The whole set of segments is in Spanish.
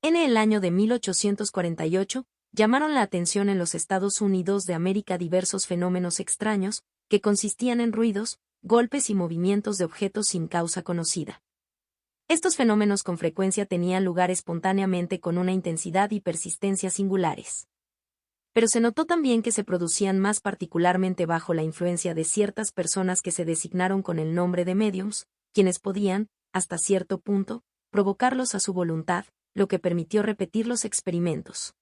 En el año de 1848, llamaron la atención en los Estados Unidos de América diversos fenómenos extraños, que consistían en ruidos, golpes y movimientos de objetos sin causa conocida. Estos fenómenos con frecuencia tenían lugar espontáneamente con una intensidad y persistencia singulares. Pero se notó también que se producían más particularmente bajo la influencia de ciertas personas que se designaron con el nombre de médiums, quienes podían, hasta cierto punto, provocarlos a su voluntad, lo que permitió repetir los experimentos.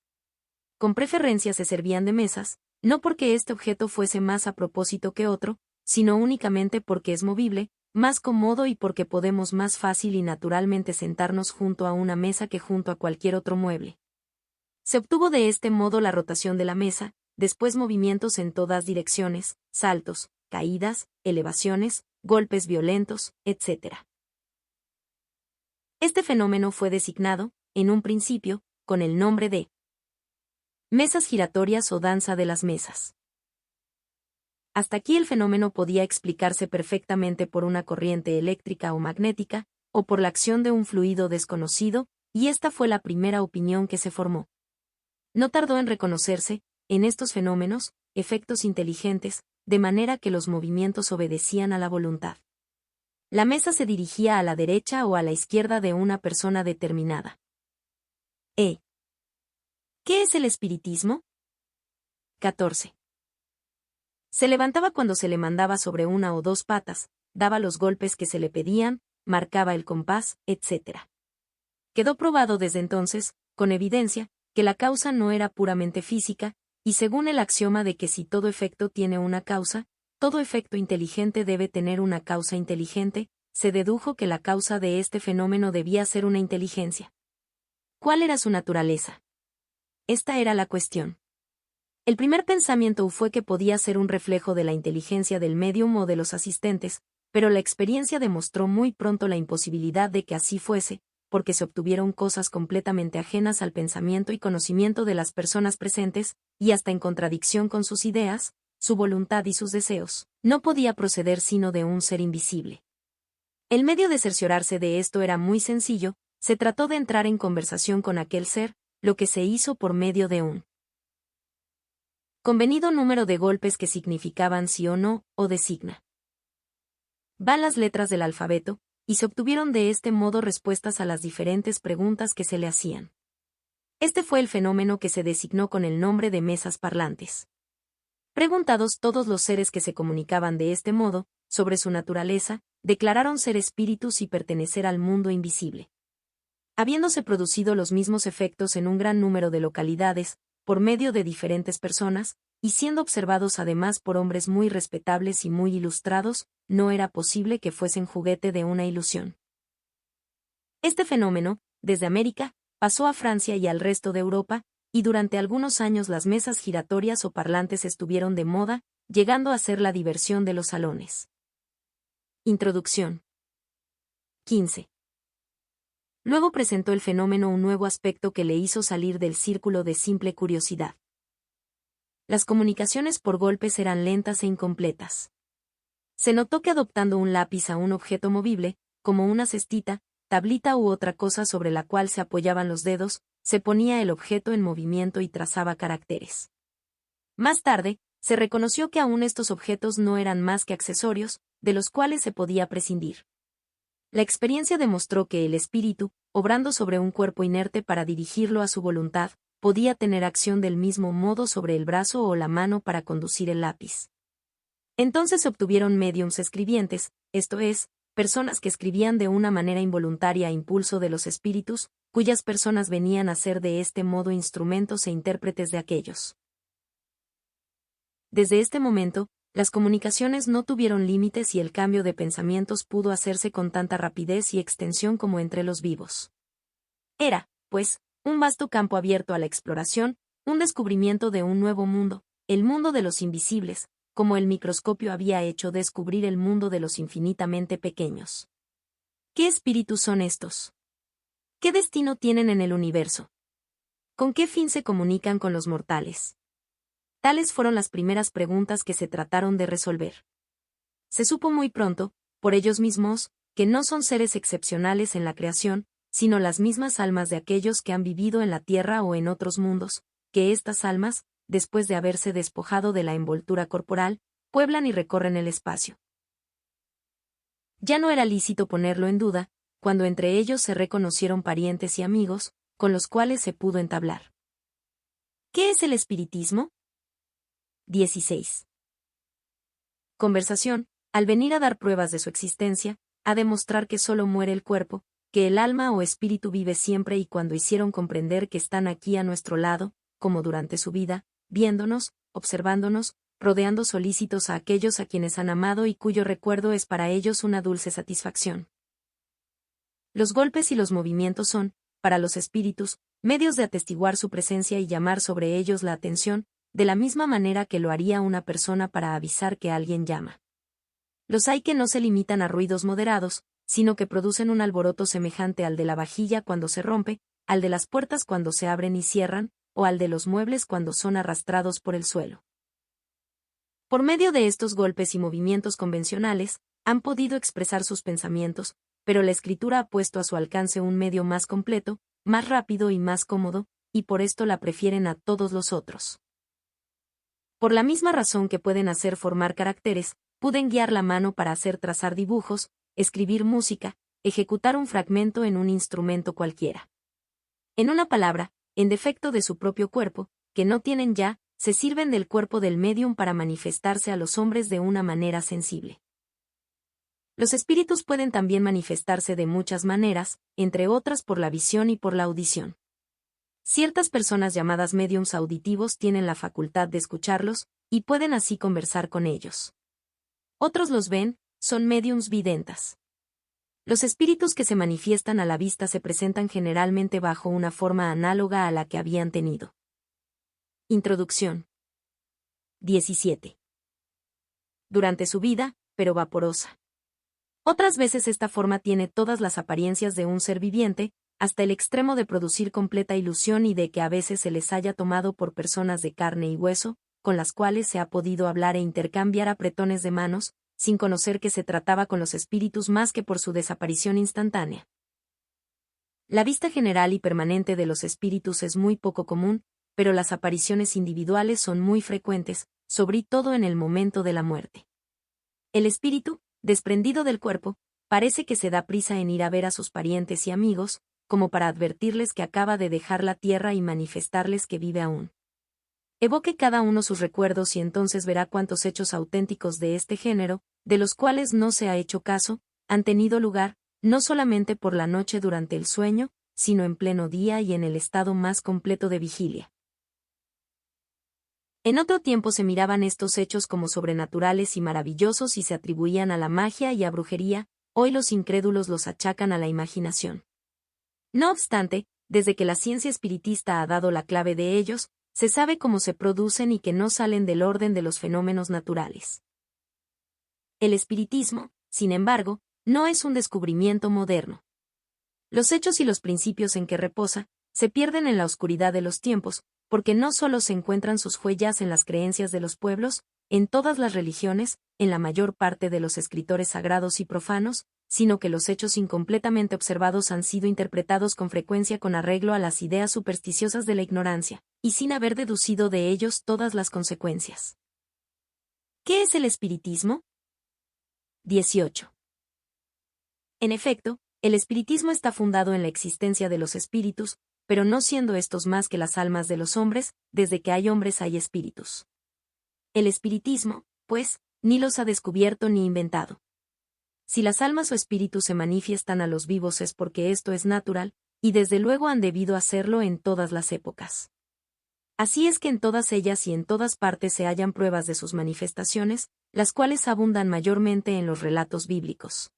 Con preferencia se servían de mesas, no porque este objeto fuese más a propósito que otro, sino únicamente porque es movible, más cómodo y porque podemos más fácil y naturalmente sentarnos junto a una mesa que junto a cualquier otro mueble. Se obtuvo de este modo la rotación de la mesa, después movimientos en todas direcciones, saltos, caídas, elevaciones, golpes violentos, etc. Este fenómeno fue designado, en un principio, con el nombre de mesas giratorias o danza de las mesas. Hasta aquí el fenómeno podía explicarse perfectamente por una corriente eléctrica o magnética, o por la acción de un fluido desconocido, y esta fue la primera opinión que se formó. No tardó en reconocerse, en estos fenómenos, efectos inteligentes, de manera que los movimientos obedecían a la voluntad. La mesa se dirigía a la derecha o a la izquierda de una persona determinada. ¿Qué es el espiritismo? 14. Se levantaba cuando se le mandaba sobre una o dos patas, daba los golpes que se le pedían, marcaba el compás, etc. Quedó probado desde entonces, con evidencia, que la causa no era puramente física, y según el axioma de que si todo efecto tiene una causa, todo efecto inteligente debe tener una causa inteligente, se dedujo que la causa de este fenómeno debía ser una inteligencia. ¿Cuál era su naturaleza? Esta era la cuestión. El primer pensamiento fue que podía ser un reflejo de la inteligencia del médium o de los asistentes, pero la experiencia demostró muy pronto la imposibilidad de que así fuese, porque se obtuvieron cosas completamente ajenas al pensamiento y conocimiento de las personas presentes, y hasta en contradicción con sus ideas, su voluntad y sus deseos, no podía proceder sino de un ser invisible. El medio de cerciorarse de esto era muy sencillo, se trató de entrar en conversación con aquel ser, lo que se hizo por medio de un convenido número de golpes que significaban sí o no, o designa. Van las letras del alfabeto, y se obtuvieron de este modo respuestas a las diferentes preguntas que se le hacían. Este fue el fenómeno que se designó con el nombre de mesas parlantes. Preguntados todos los seres que se comunicaban de este modo, sobre su naturaleza, declararon ser espíritus y pertenecer al mundo invisible. Habiéndose producido los mismos efectos en un gran número de localidades, por medio de diferentes personas, y siendo observados además por hombres muy respetables y muy ilustrados, no era posible que fuesen juguete de una ilusión. Este fenómeno, desde América, pasó a Francia y al resto de Europa, y durante algunos años las mesas giratorias o parlantes estuvieron de moda, llegando a ser la diversión de los salones. Introducción. 15. Luego presentó el fenómeno un nuevo aspecto que le hizo salir del círculo de simple curiosidad. Las comunicaciones por golpes eran lentas e incompletas. Se notó que adoptando un lápiz a un objeto movible, como una cestita, tablita u otra cosa sobre la cual se apoyaban los dedos, se ponía el objeto en movimiento y trazaba caracteres. Más tarde, se reconoció que aún estos objetos no eran más que accesorios, de los cuales se podía prescindir. La experiencia demostró que el espíritu, obrando sobre un cuerpo inerte para dirigirlo a su voluntad, podía tener acción del mismo modo sobre el brazo o la mano para conducir el lápiz. Entonces se obtuvieron médiums escribientes, esto es, personas que escribían de una manera involuntaria a impulso de los espíritus, cuyas personas venían a ser de este modo instrumentos e intérpretes de aquellos. Desde este momento, las comunicaciones no tuvieron límites y el cambio de pensamientos pudo hacerse con tanta rapidez y extensión como entre los vivos. Era, pues, un vasto campo abierto a la exploración, un descubrimiento de un nuevo mundo, el mundo de los invisibles, como el microscopio había hecho descubrir el mundo de los infinitamente pequeños. ¿Qué espíritus son estos? ¿Qué destino tienen en el universo? ¿Con qué fin se comunican con los mortales? Tales fueron las primeras preguntas que se trataron de resolver. Se supo muy pronto, por ellos mismos, que no son seres excepcionales en la creación, sino las mismas almas de aquellos que han vivido en la tierra o en otros mundos, que estas almas, después de haberse despojado de la envoltura corporal, pueblan y recorren el espacio. Ya no era lícito ponerlo en duda, cuando entre ellos se reconocieron parientes y amigos, con los cuales se pudo entablar. ¿Qué es el espiritismo? 16. Conversación, al venir a dar pruebas de su existencia, a demostrar que solo muere el cuerpo, que el alma o espíritu vive siempre, y cuando hicieron comprender que están aquí a nuestro lado, como durante su vida, viéndonos, observándonos, rodeando solícitos a aquellos a quienes han amado y cuyo recuerdo es para ellos una dulce satisfacción. Los golpes y los movimientos son, para los espíritus, medios de atestiguar su presencia y llamar sobre ellos la atención, de la misma manera que lo haría una persona para avisar que alguien llama. Los hay que no se limitan a ruidos moderados, sino que producen un alboroto semejante al de la vajilla cuando se rompe, al de las puertas cuando se abren y cierran, o al de los muebles cuando son arrastrados por el suelo. Por medio de estos golpes y movimientos convencionales, han podido expresar sus pensamientos, pero la escritura ha puesto a su alcance un medio más completo, más rápido y más cómodo, y por esto la prefieren a todos los otros. Por la misma razón que pueden hacer formar caracteres, pueden guiar la mano para hacer trazar dibujos, escribir música, ejecutar un fragmento en un instrumento cualquiera. En una palabra, en defecto de su propio cuerpo, que no tienen ya, se sirven del cuerpo del médium para manifestarse a los hombres de una manera sensible. Los espíritus pueden también manifestarse de muchas maneras, entre otras por la visión y por la audición. Ciertas personas llamadas médiums auditivos tienen la facultad de escucharlos, y pueden así conversar con ellos. Otros los ven, son médiums videntas. Los espíritus que se manifiestan a la vista se presentan generalmente bajo una forma análoga a la que habían tenido. Introducción. 17. Durante su vida, pero vaporosa. Otras veces esta forma tiene todas las apariencias de un ser viviente, hasta el extremo de producir completa ilusión y de que a veces se les haya tomado por personas de carne y hueso, con las cuales se ha podido hablar e intercambiar apretones de manos, sin conocer que se trataba con los espíritus más que por su desaparición instantánea. La vista general y permanente de los espíritus es muy poco común, pero las apariciones individuales son muy frecuentes, sobre todo en el momento de la muerte. El espíritu, desprendido del cuerpo, parece que se da prisa en ir a ver a sus parientes y amigos, como para advertirles que acaba de dejar la tierra y manifestarles que vive aún. Evoque cada uno sus recuerdos y entonces verá cuántos hechos auténticos de este género, de los cuales no se ha hecho caso, han tenido lugar, no solamente por la noche durante el sueño, sino en pleno día y en el estado más completo de vigilia. En otro tiempo se miraban estos hechos como sobrenaturales y maravillosos y se atribuían a la magia y a brujería, hoy los incrédulos los achacan a la imaginación. No obstante, desde que la ciencia espiritista ha dado la clave de ellos, se sabe cómo se producen y que no salen del orden de los fenómenos naturales. El espiritismo, sin embargo, no es un descubrimiento moderno. Los hechos y los principios en que reposa, se pierden en la oscuridad de los tiempos, porque no solo se encuentran sus huellas en las creencias de los pueblos, en todas las religiones, en la mayor parte de los escritores sagrados y profanos, sino que los hechos incompletamente observados han sido interpretados con frecuencia con arreglo a las ideas supersticiosas de la ignorancia, y sin haber deducido de ellos todas las consecuencias. ¿Qué es el espiritismo? 18. En efecto, el espiritismo está fundado en la existencia de los espíritus, pero no siendo estos más que las almas de los hombres, desde que hay hombres hay espíritus. El espiritismo, pues, ni los ha descubierto ni inventado. Si las almas o espíritus se manifiestan a los vivos es porque esto es natural, y desde luego han debido hacerlo en todas las épocas. Así es que en todas ellas y en todas partes se hallan pruebas de sus manifestaciones, las cuales abundan mayormente en los relatos bíblicos.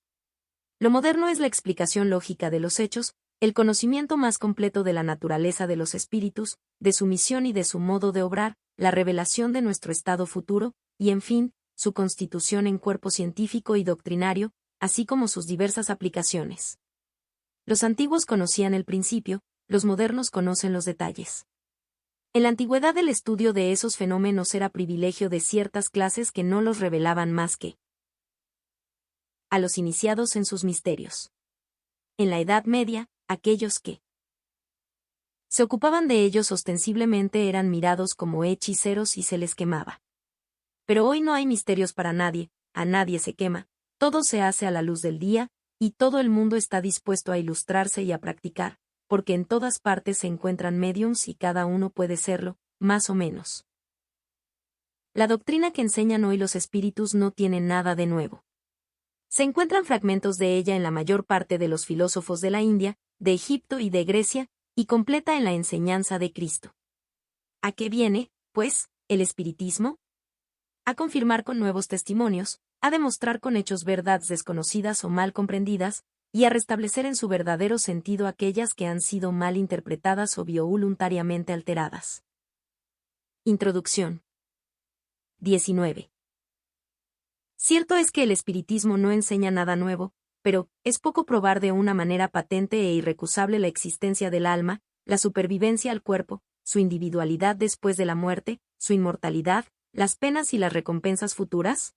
Lo moderno es la explicación lógica de los hechos, el conocimiento más completo de la naturaleza de los espíritus, de su misión y de su modo de obrar, la revelación de nuestro estado futuro, y en fin, su constitución en cuerpo científico y doctrinario, así como sus diversas aplicaciones. Los antiguos conocían el principio, los modernos conocen los detalles. En la antigüedad el estudio de esos fenómenos era privilegio de ciertas clases que no los revelaban más que a los iniciados en sus misterios. En la Edad Media, aquellos que se ocupaban de ellos ostensiblemente eran mirados como hechiceros y se les quemaba. Pero hoy no hay misterios para nadie, a nadie se quema, todo se hace a la luz del día, y todo el mundo está dispuesto a ilustrarse y a practicar, porque en todas partes se encuentran médiums y cada uno puede serlo, más o menos. La doctrina que enseñan hoy los espíritus no tiene nada de nuevo. Se encuentran fragmentos de ella en la mayor parte de los filósofos de la India, de Egipto y de Grecia, y completa en la enseñanza de Cristo. ¿A qué viene, pues, el espiritismo? A confirmar con nuevos testimonios, a demostrar con hechos verdades desconocidas o mal comprendidas, y a restablecer en su verdadero sentido aquellas que han sido mal interpretadas o voluntariamente alteradas. Introducción. 19. Cierto es que el espiritismo no enseña nada nuevo, pero es poco probar de una manera patente e irrecusable la existencia del alma, la supervivencia al cuerpo, su individualidad después de la muerte, su inmortalidad, las penas y las recompensas futuras.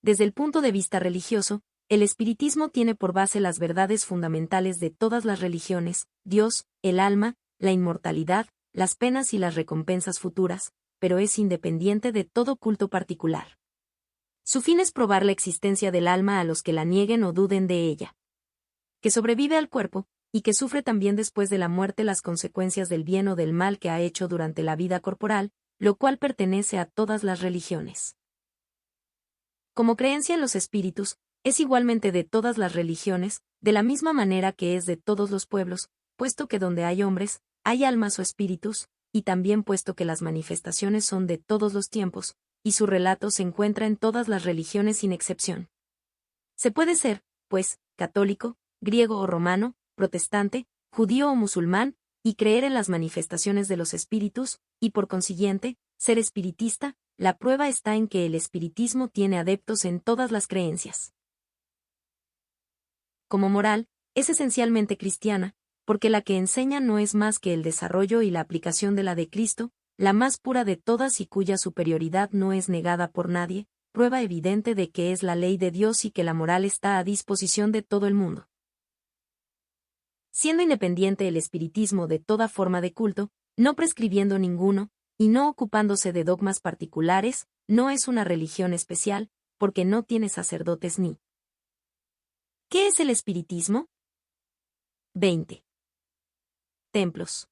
Desde el punto de vista religioso, el espiritismo tiene por base las verdades fundamentales de todas las religiones, Dios, el alma, la inmortalidad, las penas y las recompensas futuras, pero es independiente de todo culto particular. Su fin es probar la existencia del alma a los que la nieguen o duden de ella. Que sobrevive al cuerpo, y que sufre también después de la muerte las consecuencias del bien o del mal que ha hecho durante la vida corporal, lo cual pertenece a todas las religiones. Como creencia en los espíritus, es igualmente de todas las religiones, de la misma manera que es de todos los pueblos, puesto que donde hay hombres, hay almas o espíritus, y también puesto que las manifestaciones son de todos los tiempos, y su relato se encuentra en todas las religiones sin excepción. Se puede ser, pues, católico, griego o romano, protestante, judío o musulmán, y creer en las manifestaciones de los espíritus, y por consiguiente, ser espiritista. La prueba está en que el espiritismo tiene adeptos en todas las creencias. Como moral, es esencialmente cristiana, porque la que enseña no es más que el desarrollo y la aplicación de la de Cristo, la más pura de todas y cuya superioridad no es negada por nadie, prueba evidente de que es la ley de Dios y que la moral está a disposición de todo el mundo. Siendo independiente el espiritismo de toda forma de culto, no prescribiendo ninguno, y no ocupándose de dogmas particulares, no es una religión especial, porque no tiene sacerdotes ni. ¿Qué es el espiritismo? 20. Templos.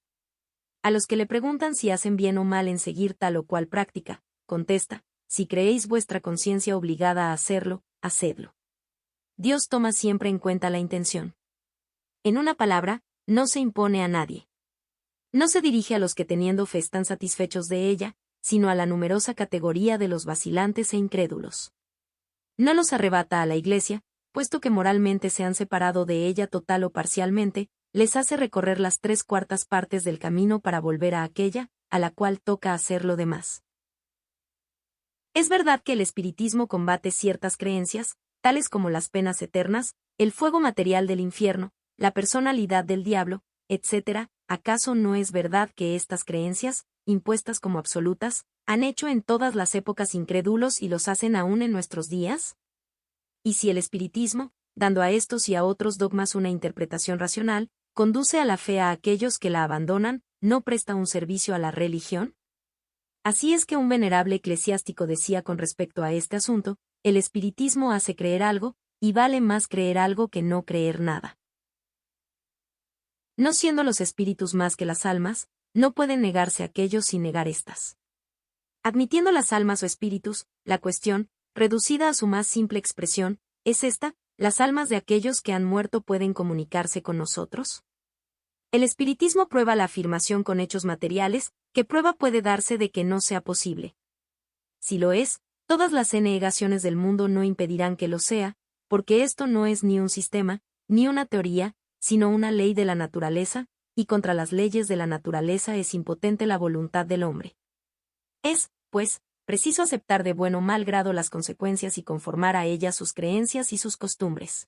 A los que le preguntan si hacen bien o mal en seguir tal o cual práctica, contesta, si creéis vuestra conciencia obligada a hacerlo, hacedlo. Dios toma siempre en cuenta la intención. En una palabra, no se impone a nadie. No se dirige a los que teniendo fe están satisfechos de ella, sino a la numerosa categoría de los vacilantes e incrédulos. No los arrebata a la Iglesia, puesto que moralmente se han separado de ella total o parcialmente, les hace recorrer las 3/4 partes del camino para volver a aquella, a la cual toca hacer lo demás. Es verdad que el espiritismo combate ciertas creencias, tales como las penas eternas, el fuego material del infierno, la personalidad del diablo, etc. ¿Acaso no es verdad que estas creencias, impuestas como absolutas, han hecho en todas las épocas incrédulos y los hacen aún en nuestros días? ¿Y si el espiritismo, dando a estos y a otros dogmas una interpretación racional, conduce a la fe a aquellos que la abandonan, no presta un servicio a la religión? Así es que un venerable eclesiástico decía con respecto a este asunto, el espiritismo hace creer algo, y vale más creer algo que no creer nada. No siendo los espíritus más que las almas, no pueden negarse aquellos sin negar estas. Admitiendo las almas o espíritus, la cuestión, reducida a su más simple expresión, es esta: ¿las almas de aquellos que han muerto pueden comunicarse con nosotros? El espiritismo prueba la afirmación con hechos materiales, ¿qué prueba puede darse de que no sea posible? Si lo es, todas las negaciones del mundo no impedirán que lo sea, porque esto no es ni un sistema, ni una teoría, sino una ley de la naturaleza, y contra las leyes de la naturaleza es impotente la voluntad del hombre. Es, pues, preciso aceptar de buen o mal grado las consecuencias y conformar a ellas sus creencias y sus costumbres.